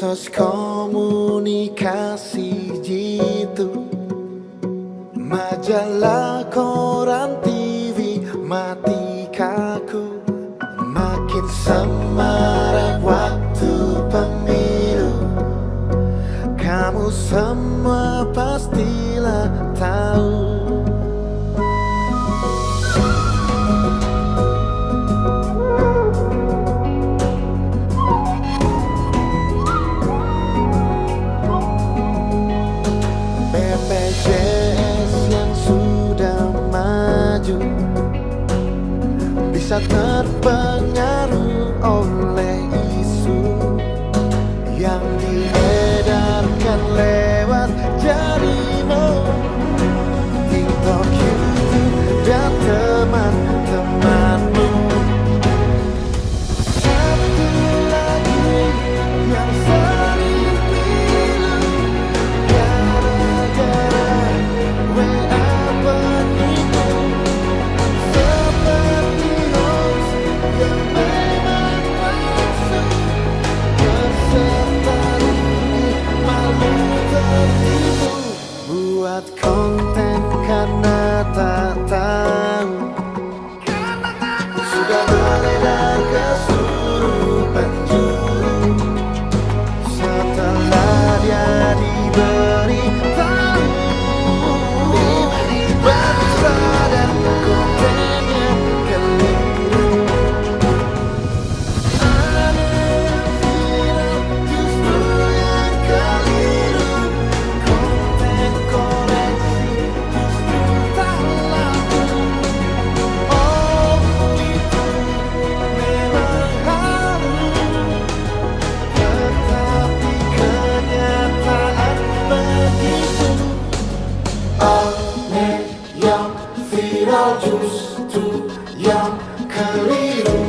medsos komunikasi jitu, majalah, koran, TV mati kaku. Makin semarak waktu pemilu, kamu semua pastilah tahu. BPJS yang sudah maju bisa terpengaruh oleh isu yang diedarkan lewat jaringan TikTok, YouTube, dan teman-temanmu. Satu lagi yang sering pilu, gara-gara WA penipu, seperti hoax yang memang palsu, peserta rugi malu tertipu. Buat konten karena tak tahu, sudah beredar ke seluruh penjuru. Setelah dia diberi tahu, baru sadar kontennya keliru. Ada yang viral, justru yang keliru. Konten koreksi justru tak laku. Oh, itu memang harus, tetapi kenyataan begitu. Aneh yang viral justru yang keliru.